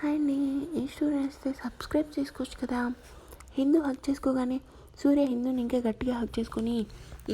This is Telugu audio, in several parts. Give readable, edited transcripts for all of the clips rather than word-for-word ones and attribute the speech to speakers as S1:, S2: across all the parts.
S1: హాయ్ అండి. ఈ స్టోరీ నచ్చితే సబ్స్క్రైబ్ చేసుకోవచ్చు కదా. హిందూ హక్ చేసుకోగానే సూర్య హిందూని ఇంకా గట్టిగా హక్ చేసుకొని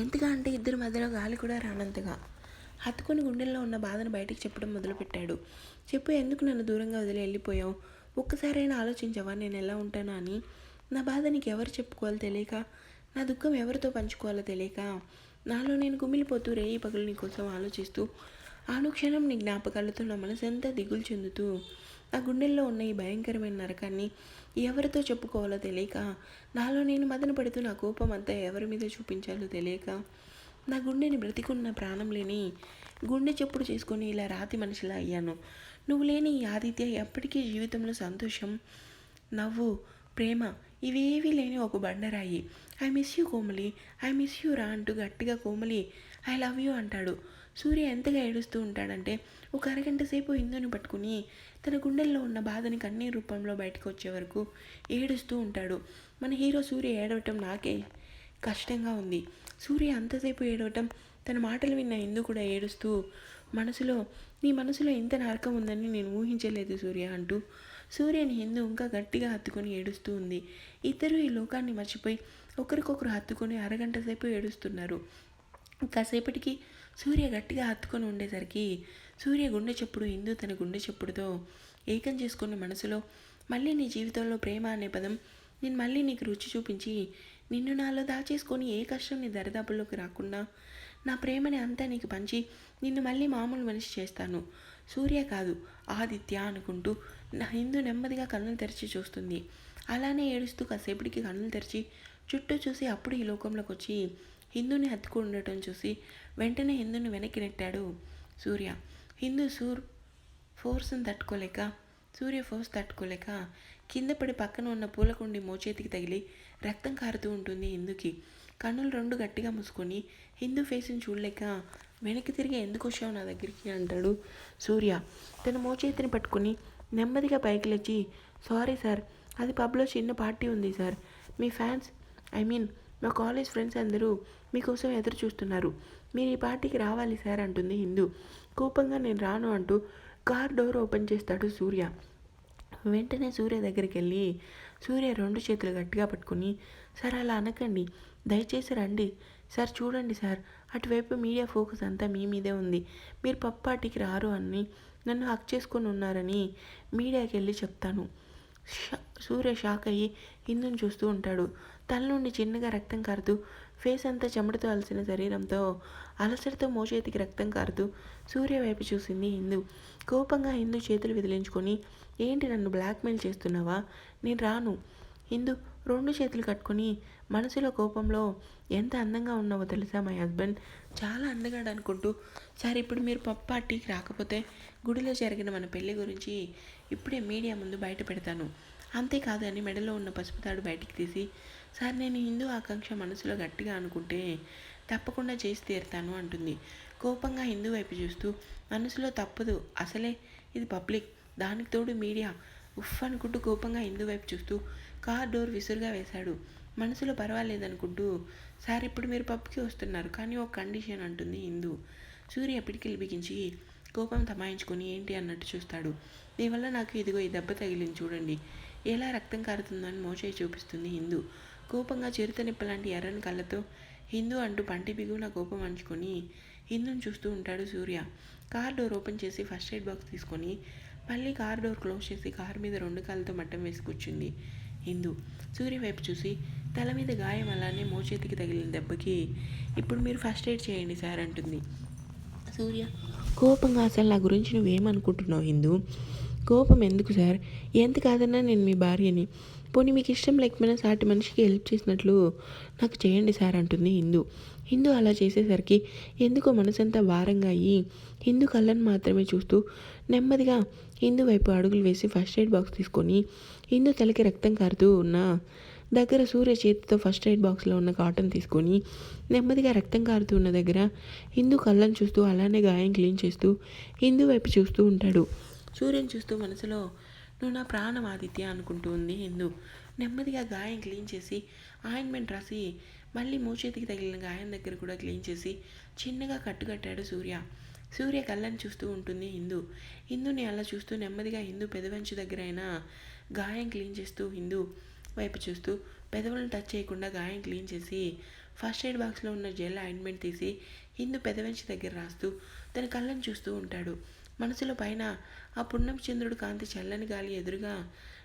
S1: ఎంతగా అంటే ఇద్దరి మధ్యలో గాలి కూడా రానంతగా హత్తుకొని గుండెల్లో ఉన్న బాధను బయటికి చెప్పడం మొదలుపెట్టాడు. చెప్పు, ఎందుకు నన్ను దూరంగా వదిలి వెళ్ళిపోయావు? ఒక్కసారైనా ఆలోచించావా నేను ఎలా ఉంటానా అని? నా బాధ నీకు ఎవరు చెప్పుకోవాలో తెలియక, నా దుఃఖం ఎవరితో పంచుకోవాలో తెలియక నాలో నేను కుమిలిపోతూ రేయి పగలు నీ కోసం ఆలోచిస్తూ అనుక్షణం నీ జ్ఞాపకాలతో నా మనసంతా దిగులు చెందుతూ నా గుండెల్లో ఉన్న ఈ భయంకరమైన నరకాన్ని ఎవరితో చెప్పుకోవాలో తెలియక, నాలో నేను మదన పడుతూ నా కోపం అంతా ఎవరి మీద చూపించాలో తెలియక, నా గుండెని బ్రతికున్న ప్రాణం లేని గుండె చెప్పుడు చేసుకొని ఇలా రాతి మనిషిలా అయ్యాను. నువ్వు లేని ఈ ఆదిత్య ఎప్పటికీ జీవితంలో సంతోషం, నవ్వు, ప్రేమ ఇవేవీ లేని ఒక బండరాయి. I miss you Komali, I miss you రా అంటూ గట్టిగా కోమలి ఐ లవ్ యూ అంటాడు. సూర్య ఎంతగా ఏడుస్తూ ఉంటాడంటే ఒక అరగంట సేపు ఇందుని పట్టుకుని తన గుండెల్లో ఉన్న బాధని కన్నీరు రూపంలో బయటకు వచ్చే వరకు ఏడుస్తూ ఉంటాడు. మన హీరో సూర్య ఏడవటం నాకే కష్టంగా ఉంది. సూర్య అంతసేపు ఏడవటం, తన మాటలు విన్న ఇందు కూడా ఏడుస్తూ మనసులో, నీ మనసులో ఇంత నరకం ఉందని నేను ఊహించలేదు సూర్య అంటూ సూర్యని హిందూ ఇంకా గట్టిగా హత్తుకొని ఏడుస్తూ ఉంది. ఇద్దరు ఈ లోకాన్ని మర్చిపోయి ఒకరికొకరు హత్తుకొని అరగంట సేపు ఏడుస్తున్నారు. కాసేపటికి సూర్య గట్టిగా హత్తుకొని ఉండేసరికి సూర్య గుండె చెప్పుడు హిందూ తన గుండె చెప్పుడుతో ఏకం చేసుకున్న మనసులో, మళ్ళీ నీ జీవితంలో ప్రేమ అనే పదం నేను మళ్ళీ నీకు రుచి చూపించి నిన్ను నాలో దాచేసుకొని ఏ కష్టం నీ దరిదాపుల్లోకి రాకుండా నా ప్రేమని అంతా నీకు పంచి నిన్ను మళ్ళీ మామూలు మనిషి చేస్తాను, సూర్య కాదు ఆదిత్య అనుకుంటూ నా హిందూ నెమ్మదిగా కన్నులు తెరిచి చూస్తుంది. అలానే ఏడుస్తూ కాసేపటికి కన్నులు తెరిచి చుట్టూ చూసి అప్పుడు ఈ లోకంలోకి వచ్చి హిందూని హత్తుకు ఉండటం చూసి వెంటనే హిందూని వెనక్కి నెట్టాడు సూర్య. హిందూ ఫోర్స్ని తట్టుకోలేక, సూర్య ఫోర్స్ తట్టుకోలేక కింద పడి పక్కన ఉన్న పూలకుండి మోచేతికి తగిలి రక్తం కారుతూ ఉంటుంది హిందూకి. కన్నులు రెండు గట్టిగా మూసుకొని హిందూ ఫేస్ని చూడలేక వెనక్కి తిరిగి ఎందుకు వచ్చావు నా దగ్గరికి అంటాడు సూర్య. తన మోచేతిని పట్టుకొని నెమ్మదిగా పైకి లేచి, సారీ సార్, అది పబ్లో చిన్న పార్టీ ఉంది సార్, మీ ఫ్యాన్స్ మా కాలేజ్ ఫ్రెండ్స్ అందరూ మీకోసం ఎదురు చూస్తున్నారు, మీరు ఈ పార్టీకి రావాలి సార్ అంటుంది హిందూ. కోపంగా నేను రాను అంటూ కార్ డోర్ ఓపెన్ చేస్తాడు సూర్య. వెంటనే సూర్య దగ్గరికి వెళ్ళి సూర్య రెండు చేతులు గట్టిగా పట్టుకుని, సార్ అలా అనకండి, దయచేసి రండి సార్, చూడండి సార్, అటువైపు మీడియా ఫోకస్ అంతా మీ మీదే ఉంది, మీరు పబ్ పార్టీకి రారు అని నన్ను హక్ చేసుకొని ఉన్నారని మీడియాకి వెళ్ళి చెప్తాను. సూర్య షాక్ అయ్యి హిందూని చూస్తూ ఉంటాడు. తల నుండి చిన్నగా రక్తం కారుతూ, ఫేస్ అంతా చెమటతో అలసిన శరీరంతో అలసటతో మోచేతికి రక్తం కారుతూ సూర్య వైపు చూసింది హిందూ. కోపంగా హిందూ చేతులు విదిలించుకొని, ఏంటి నన్ను బ్లాక్మెయిల్ చేస్తున్నావా, నేను రాను. హిందూ రెండు చేతులు కట్టుకొని మనసులో కోపంలో, ఎంత అందంగా ఉన్నావో తెలుసా మై హస్బెండ్, చాలా అందగాడు అనుకుంటూ, సార్ ఇప్పుడు మీరు పబ్ పార్టీకి రాకపోతే గుడిలో జరిగిన మన పెళ్లి గురించి ఇప్పుడే మీడియా ముందు బయట పెడతాను, అంతేకాదు అని మెడలో ఉన్న పసుపు తాడు బయటికి తీసి, సార్ నేను హిందూ ఆకాంక్ష మనసులో గట్టిగా అనుకుంటే తప్పకుండా చేసి తీరుతాను అంటుంది. కోపంగా హిందూ వైపు చూస్తూ, మనసులో తప్పదు, అసలే ఇది పబ్లిక్, దానికి తోడు మీడియా, ఉఫ్ అనుకుంటూ కోపంగా హిందూ వైపు చూస్తూ కార్ డోర్ విసురుగా వేశాడు. మనసులో పర్వాలేదనుకుంటూ, సార్ ఇప్పుడు మీరు పబ్కి వస్తున్నారు కానీ ఒక కండిషన్ అంటుంది హిందూ. సూర్య పిడికిలు బిగించి కోపం తమాయించుకొని ఏంటి అన్నట్టు చూస్తాడు. నీ వల్ల నాకు ఇదిగో ఈ దెబ్బ తగిలింది చూడండి, ఎలా రక్తం కారుతుందని మోచేయి చూపిస్తుంది హిందూ. కోపంగా చిరుత నిప్పలాంటి ఎర్రని కళ్ళతో హిందూ అంటూ పంటి బిగున కోపం అంచుకొని హిందూని చూస్తూ ఉంటాడు సూర్య. కార్ డోర్ ఓపెన్ చేసి ఫస్ట్ ఎయిడ్ బాక్స్ తీసుకొని మళ్ళీ కార్ డోర్ క్లోజ్ చేసి కారు మీద రెండు కాళ్ళతో మట్టం వేసి కూర్చుంది హిందూ. సూర్య వైపు చూసి, తల మీద గాయం అలానే మోచేతికి తగిలిన దెబ్బకి ఇప్పుడు మీరు ఫస్ట్ ఎయిడ్ చేయండి సార్ అంటుంది. సూర్య కోపంగా, అసలు నా గురించి నువ్వేమనుకుంటున్నావు హిందూ, కోపం ఎందుకు సార్, ఎంత కాదన్నా నేను మీ భార్యని, పోనీ మీకు ఇష్టం లేకపోయినా సాటి మనిషికి హెల్ప్ చేసినట్లు నాకు చేయండి సార్ అంటుంది హిందూ. హిందూ అలా చేసేసరికి ఎందుకో మనసంతా భారంగా అయ్యి హిందూ కళ్ళను మాత్రమే చూస్తూ నెమ్మదిగా హిందూ వైపు అడుగులు వేసి ఫస్ట్ ఎయిడ్ బాక్స్ తీసుకొని హిందూ తలకి రక్తం కారుతూ ఉన్న దగ్గర సూర్య చేతితో ఫస్ట్ ఎయిడ్ బాక్స్లో ఉన్న కాటన్ తీసుకొని నెమ్మదిగా రక్తం కారుతున్న దగ్గర హిందూ కళ్ళను చూస్తూ అలానే గాయం క్లీన్ చేస్తూ హిందూ వైపు చూస్తూ ఉంటాడు. సూర్యని చూస్తూ మనసులో, నువ్వు నా ప్రాణం ఆదిత్య అనుకుంటూ ఉంది హిందూ. నెమ్మదిగా గాయం క్లీన్ చేసి ఆయింట్మెంట్ రాసి మళ్ళీ మోచేతికి తగిలిన గాయం దగ్గర కూడా క్లీన్ చేసి చిన్నగా కట్టుకట్టాడు సూర్య. సూర్య కళ్ళని చూస్తూ ఉంటుంది హిందూని అలా చూస్తూ నెమ్మదిగా హిందూ పెదవంచు దగ్గర అయినా గాయం క్లీన్ చేస్తూ హిందూ వైపు చూస్తూ పెదవులను టచ్ చేయకుండా గాయం క్లీన్ చేసి ఫస్ట్ ఎయిడ్ బాక్స్లో ఉన్న జెల్ ఆయింట్మెంట్ తీసి హిందూ పెదవంచి దగ్గర రాస్తూ తన కళ్ళని చూస్తూ ఉంటాడు. మనసులో పైన ఆ పుణ్యం చంద్రుడు కాంతి చల్లని గాలి ఎదురుగా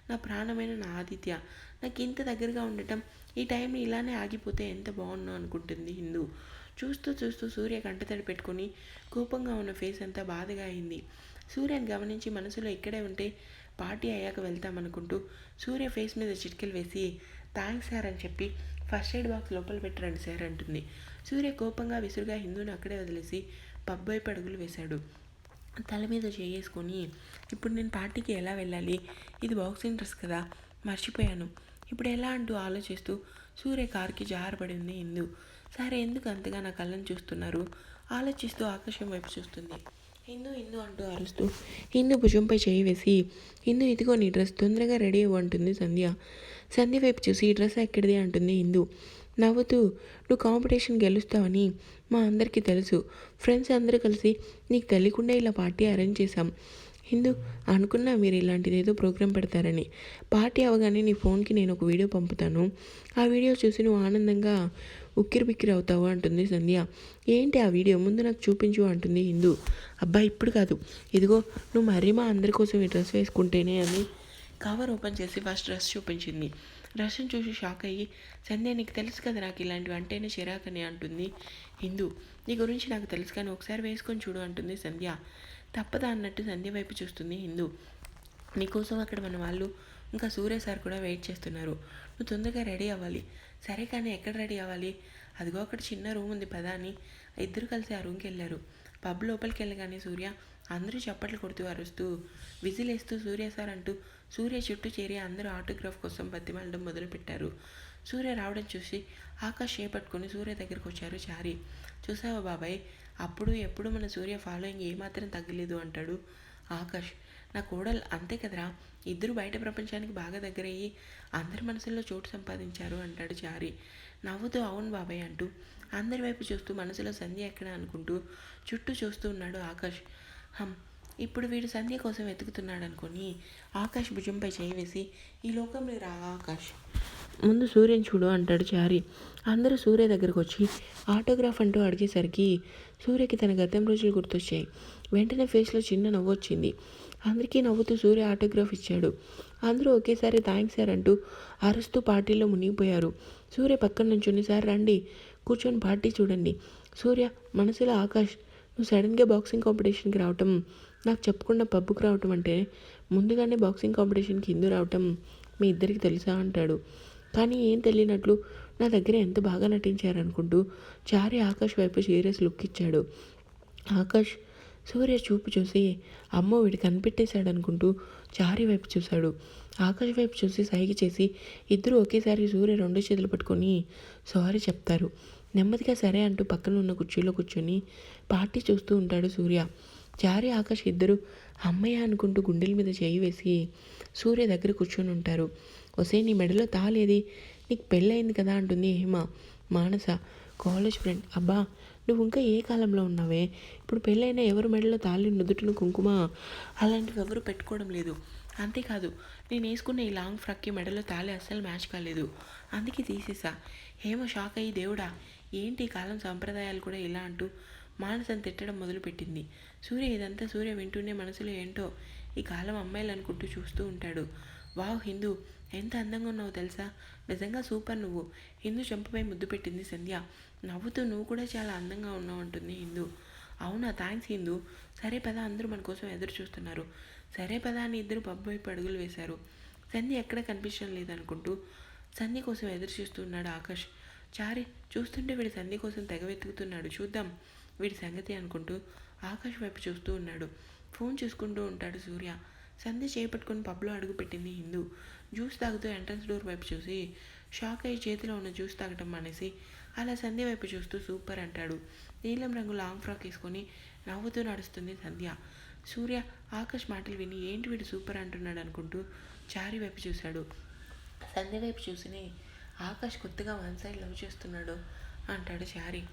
S1: నా ప్రాణమైన నా ఆదిత్య నాకు ఇంత దగ్గరగా ఉండటం, ఈ టైంని ఇలానే ఆగిపోతే ఎంత బాగుండు అనుకుంటుంది హిందూ. చూస్తూ చూస్తూ సూర్య కంటతడి పెట్టుకొని కోపంగా ఉన్న ఫేస్ అంతా బాధగా అయింది. సూర్యని గమనించి మనసులో ఇక్కడే ఉంటే పార్టీ అయ్యాక వెళ్తామనుకుంటూ సూర్య ఫేస్ మీద చిటికెలు వేసి థ్యాంక్స్ సార్ అని చెప్పి ఫస్ట్ ఎయిడ్ బాక్స్ లోపల పెట్టరండి సార్ అంటుంది. సూర్య కోపంగా విసురుగా హిందూని అక్కడే వదిలేసి పబ్ వైపు అడుగులు వేశాడు. తల మీద చేసుకొని ఇప్పుడు నేను పార్టీకి ఎలా వెళ్ళాలి, ఇది బాక్సింగ్ డ్రెస్ కదా మర్చిపోయాను, ఇప్పుడు ఎలా అంటూ ఆలోచిస్తూ సూర్య కారుకి జారపడింది హిందూ. సరే ఎందుకు అంతగా నా కళ్ళని చూస్తున్నారు ఆలోచిస్తూ ఆకాశం వైపు చూస్తుంది. హిందూ అంటూ అరుస్తూ హిందూ భుజంపై చేయి వేసి హిందూ ఇదిగో నీ డ్రెస్ తొందరగా రెడీ అవ్వు అంటుంది సంధ్య వైపు చూసి ఈ డ్రెస్ ఎక్కడిది అంటుంది హిందూ నవ్వుతూ. నువ్వు కాంపిటీషన్ గెలుస్తావని మా అందరికీ తెలుసు, ఫ్రెండ్స్ అందరూ కలిసి నీకు తెలియకుండా ఇలా పార్టీ అరేంజ్ చేశాం. హిందూ అనుకున్నా మీరు ఇలాంటిది ఏదో ప్రోగ్రాం పెడతారని. పార్టీ అవగానే నీ ఫోన్కి నేను ఒక వీడియో పంపుతాను, ఆ వీడియో చూసి నువ్వు ఆనందంగా ఉక్కిరి అవుతావు అంటుంది సంధ్య. ఏంటి ఆ వీడియో ముందు నాకు చూపించు అంటుంది హిందూ. అబ్బా ఇప్పుడు కాదు, ఇదిగో నువ్వు మరీ మా అందరి కోసం ఈ డ్రెస్ వేసుకుంటేనే అని కవర్ ఓపెన్ చేసి ఫస్ట్ డ్రెస్ చూపించింది. డ్రెస్ని చూసి షాక్ అయ్యి సంధ్య నీకు తెలుసు కదా నాకు ఇలాంటివి అంటేనే చిరాకని అంటుంది హిందూ. నీ గురించి నాకు తెలుసు కానీ ఒకసారి వేసుకొని చూడు అంటుంది సంధ్య. తప్పదా అన్నట్టు సంధ్య వైపు చూస్తుంది హిందూ. నీకోసం అక్కడ మన వాళ్ళు ఇంకా సూర్య సార్ కూడా వెయిట్ చేస్తున్నారు, నువ్వు తొందరగా రెడీ అవ్వాలి. సరే కానీ ఎక్కడ రెడీ అవ్వాలి, అదిగో అక్కడ చిన్న రూమ్ ఉంది పదా అని ఇద్దరు కలిసి ఆ రూమ్కి వెళ్ళారు. పబ్ లోపలికి వెళ్ళగానే సూర్య అందరూ చప్పట్లు కొడుతూ అరుస్తూ విజిలేస్తూ సూర్య సార్ అంటూ సూర్య చుట్టూ చేరి అందరూ ఆటోగ్రాఫ్ కోసం బతిమాలడం మొదలుపెట్టారు. సూర్య రావడం చూసి ఆకాష్ చేపట్టుకొని సూర్య దగ్గరికి వచ్చారు చారి. చూసావా బాబాయ్, అప్పుడు ఎప్పుడు మన సూర్య ఫాలోయింగ్ ఏమాత్రం తగ్గలేదు అంటాడు ఆకాష్. నా కోడలు అంతే కదరా, ఇద్దరు బయట ప్రపంచానికి బాగా దగ్గరయ్యి అందరి మనసుల్లో చోటు సంపాదించారు అంటాడు చారి. నవ్వుతూ అవును బాబాయ్ అంటూ అందరి వైపు చూస్తూ మనసులో సంధ్య ఎక్కడ అనుకుంటూ చుట్టూ చూస్తూ ఉన్నాడు ఆకాష్. ఇప్పుడు వీడు సంధ్య కోసం వెతుకుతున్నాడు అనుకొని ఆకాష్ భుజంపై చేయి వేసి ఈ లోకంలో రా ఆకాష్, ముందు సూర్యని చూడు అంటాడు చారి. అందరూ సూర్య దగ్గరకు వచ్చి ఆటోగ్రాఫ్ అంటూ అడిగేసరికి సూర్యకి తన గతం రోజులు గుర్తొచ్చాయి. వెంటనే ఫేస్లో చిన్న నవ్వు వచ్చింది. అందరికీ నవ్వుతూ సూర్య ఆటోగ్రాఫ్ ఇచ్చాడు. అందరూ ఒకేసారి థ్యాంక్స్ సార్ అంటూ అరుస్తూ పార్టీలో మునిగిపోయారు. సూర్య పక్కన నుంచుని సార్ రండి కూర్చొని పార్టీ చూడండి. సూర్య మనసులో ఆకాష్, నువ్వు సడన్గా బాక్సింగ్ కాంపిటీషన్కి రావటం, నాకు చెప్పకుండా పబ్కి రావటం అంటే ముందుగానే బాక్సింగ్ కాంపిటీషన్కి హిందూ రావటం మీ ఇద్దరికి తెలుసా అంటాడు. కానీ ఏం తెలియనట్లు నా దగ్గర ఎంత బాగా నటించారనుకుంటూ చారి ఆకాష్ వైపు సీరియస్ లుక్ ఇచ్చాడు. ఆకాష్ సూర్య చూపు చూసి అమ్మో వీడు కనిపెట్టేశాడు అనుకుంటూ చారి వైపు చూశాడు. ఆకాష్ వైపు చూసి సైగ చేసి ఇద్దరు ఒకేసారి సూర్య రెండు చేతులు పట్టుకొని సారీ చెప్తారు. నెమ్మదిగా సరే అంటూ పక్కన ఉన్న కుర్చీలో కూర్చొని పార్టీ చూస్తూ ఉంటాడు సూర్య. చారి ఆకాష్ ఇద్దరు అమ్మయ్య అనుకుంటూ గుండెల మీద చేయి వేసి సూర్య దగ్గర కూర్చొని ఉంటారు. ఒసే నీ మెడలో తాలేది, నీకు పెళ్ళయింది కదా అంటుంది హేమ. మానస కాలేజ్ ఫ్రెండ్, అబ్బా నువ్వు ఇంకా ఏ కాలంలో ఉన్నావే, ఇప్పుడు పెళ్ళైనా ఎవరు మెడలో తాళి నుదుటిన కుంకుమ అలాంటివి ఎవరు పెట్టుకోవడం లేదు. అంతేకాదు నేను వేసుకున్న ఈ లాంగ్ ఫ్రాక్కి మెడలో తాళి అస్సలు మ్యాచ్ కాలేదు, అందుకే తీసేసా. హేమ షాక్ అయ్యి దేవుడా ఏంటి ఈ కాలం సంప్రదాయాలు కూడా ఇలా అంటూ మానసని తిట్టడం మొదలుపెట్టింది. సూర్య ఇదంతా సూర్య వింటూనే మనసులో ఏంటో ఈ కాలం అమ్మాయిలు అనుకుంటూ చూస్తూ ఉంటాడు. వావ్ హిందూ ఎంత అందంగా ఉన్నావో తెలుసా, నిజంగా సూపర్ నువ్వు. హిందూ చెంపపై ముద్దు పెట్టింది సంధ్య. నవ్వుతూ నువ్వు కూడా చాలా అందంగా ఉన్నావు అంటుంది హిందూ. అవునా థ్యాంక్స్ హిందూ. సరే పద అందరూ మన కోసం ఎదురు చూస్తున్నారు. సరే పద అని ఇద్దరు పబ్ వైపు అడుగులు వేశారు. సంధ్య ఎక్కడ కనిపించడం లేదనుకుంటూ సంధ్య కోసం ఎదురు చూస్తున్నాడు ఆకాష్. చారి చూస్తుంటే వీడి సంధ్య కోసం తెగ వెతుకుతున్నాడు, చూద్దాం వీడి సంగతి అనుకుంటూ ఆకాష్ వైపు చూస్తూ ఉన్నాడు. ఫోన్ చూసుకుంటూ ఉంటాడు సూర్య. సంధ్య చేపట్టుకొని పబ్లో అడుగుపెట్టింది హిందూ. జ్యూస్ తాగుతూ ఎంట్రన్స్ డోర్ వైపు చూసి షాక్ అయ్యి చేతిలో ఉన్న జ్యూస్ తాగటం మానేసి అలా సంధ్య వైపు చూస్తూ సూపర్ అంటాడు. నీలం రంగు లాంగ్ ఫ్రాక్ వేసుకొని నవ్వుతూ నడుస్తుంది సంధ్య. సూర్య ఆకాష్ మాటలు విని ఏంటి వీడు సూపర్ అంటున్నాడు అనుకుంటూ చారి వైపు చూశాడు. సంధ్య వైపు చూసిని ఆకాష్ కొత్తగా వన్ సైడ్ లవ్ చేస్తున్నాడు అంటాడు చారి.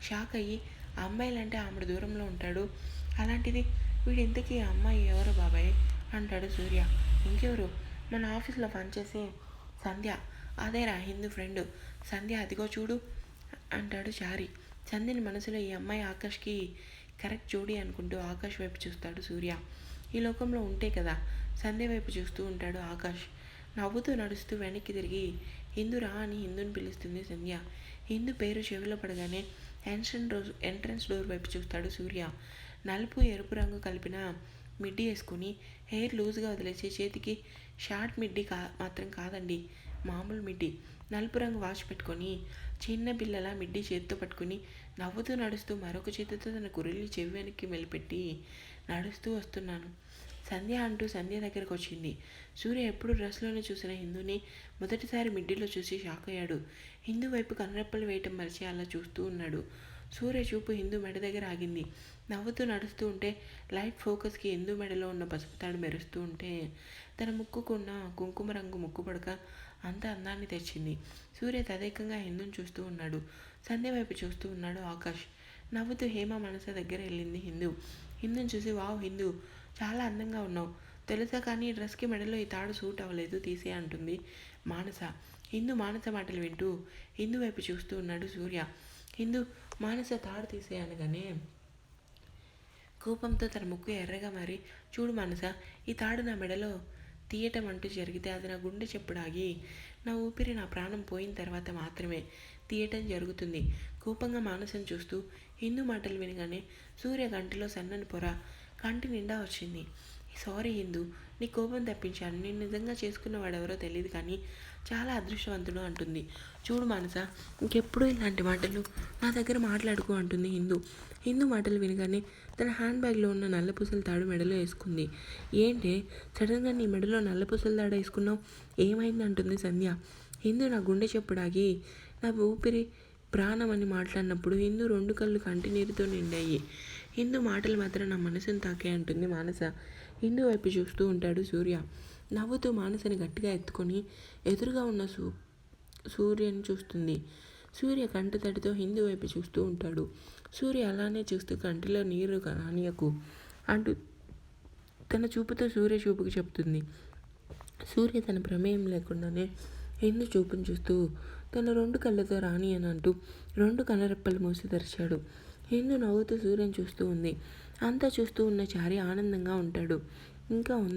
S1: షాక్ అయ్యి అమ్మాయిలంటే ఆమె దూరంలో ఉంటాడు, అలాంటిది వీడు ఇంతకీ ఆ అమ్మాయి ఎవరు బాబాయ్ అంటాడు సూర్య. ఇంకెవరు, మన ఆఫీస్లో పనిచేసే సంధ్య, అదేరా హిందూ ఫ్రెండ్ సంధ్య, అదిగో చూడు అంటాడు చారి. సంధ్యని మనసులో ఈ అమ్మాయి ఆకాష్కి కరెక్ట్ జోడీ అనుకుంటూ ఆకాష్ వైపు చూస్తాడు సూర్య. ఈ లోకంలో ఉంటే కదా సంధ్య వైపు చూస్తూ ఉంటాడు ఆకాష్. నవ్వుతూ నడుస్తూ వెనక్కి తిరిగి హిందూరా అని హిందూని పిలుస్తుంది సంధ్య. హిందూ పేరు చెవిలో పడగానే ఎంట్రన్స్ డోర్ వైపు చూస్తాడు సూర్య. నలుపు ఎరుపు రంగు కలిపిన మిడ్డీ వేసుకుని హెయిర్ లూజ్గా వదిలేసి చేతికి షార్ట్ మిడ్డీ మాత్రం కాదండి, మామూలు మిడ్డీ. నలుపు రంగు వాచ్ పెట్టుకొని చిన్న పిల్లల మిడ్డీ చేతితో పట్టుకుని నవ్వుతూ నడుస్తూ మరొక చేతితో తన కుర్రలి చెవి వెనక్కి మెలిపెట్టి నడుస్తూ వస్తున్నాను సంధ్య అంటూ సంధ్య దగ్గరకు వచ్చింది. సూర్య ఎప్పుడు డ్రెస్లోనే చూసిన హిందూని మొదటిసారి మిడ్డీలో చూసి షాక్ అయ్యాడు. హిందూ వైపు కనురెప్పలు వేయటం మరిచి అలా చూస్తూ ఉన్నాడు. సూర్య చూపు హిందూ మెడ దగ్గర ఆగింది. నవ్వుతూ నడుస్తూ ఉంటే లైట్ ఫోకస్కి హిందూ మెడలో ఉన్న పసుపు తాడు మెరుస్తూ ఉంటే తన ముక్కుకున్న కుంకుమ రంగు ముక్కు పడక అంత అందాన్ని తెచ్చింది. సూర్య తదేకంగా హిందూని చూస్తూ ఉన్నాడు. సంధ్య వైపు చూస్తూ ఉన్నాడు ఆకాష్. నవ్వుతూ హేమ మనస దగ్గర వెళ్ళింది హిందూ. హిందూని చూసి వావ్ హిందూ, చాలా అందంగా ఉన్నావు తెలుసా, కానీ ఈ డ్రెస్కి మెడలో ఈ తాడు సూట్ అవ్వలేదు, తీసే అంటుంది మానస. హిందూ మానస మాటలు వింటూ హిందూ వైపు చూస్తూ ఉన్నాడు సూర్య. హిందూ మానస తాడు తీసే అనగానే కోపంతో తన ముక్కు ఎర్రగా మారి, చూడు మానస, ఈ తాడు నా మెడలో తీయటం అంటూ జరిగితే అది నా గుండె చెప్పుడాగి నా ఊపిరి నా ప్రాణం పోయిన తర్వాత మాత్రమే తీయటం జరుగుతుంది. కోపంగా మానసను చూస్తూ హిందూ మాటలు వినగానే సూర్య కంటిలో సన్నని పొర కంటి నిండా వచ్చింది. సారీ హిందూ, నీ కోపం తప్పించాను, నేను నిజంగా చేసుకున్న వాడెవరో తెలియదు కానీ చాలా అదృష్టవంతుడు అంటుంది. చూడు మానస, ఇంకెప్పుడు ఇలాంటి మాటలు నా దగ్గర మాట్లాడుకో అంటుంది హిందూ. హిందూ మాటలు వినగానే తన హ్యాండ్ బ్యాగ్లో ఉన్న నల్ల పూసల తాడు మెడలో వేసుకుంది. ఏంటి సడన్గా నీ మెడలో నల్ల పూసల తాడు వేసుకున్నావు, ఏమైంది అంటుంది సంధ్య. హిందూ నా గుండె చెప్పుడాగి నా ఊపిరి ప్రాణం అని మాట్లాడినప్పుడు హిందూ రెండు కళ్ళు కంటి నీరుతో నిండాయి. హిందూ మాటలు మాత్రం నా మనసును తాకే అంటుంది మానస. హిందూ వైపు చూస్తూ ఉంటాడు సూర్య. నవ్వుతూ మానసని గట్టిగా ఎత్తుకొని ఎదురుగా ఉన్న సూర్యని చూస్తుంది. సూర్య కంటి తడితో హిందూ వైపు చూస్తూ ఉంటాడు. సూర్య అలానే చూస్తూ కంటిలో నీరు రానియకు అంటూ తన చూపుతో సూర్య చూపుకు చెప్తుంది. సూర్య తన ప్రమేయం లేకుండానే హిందూ చూపును చూస్తూ తన రెండు కళ్ళతో రాణి అని అంటూ రెండు కనురెప్పలు మూసి తెరిచాడు. హిందూ నవ్వుతూ సూర్యని చూస్తూ ఉంది. అంతా చూస్తూ ఉన్న చారి ఆనందంగా ఉంటాడు. ఇంకా ఉంది.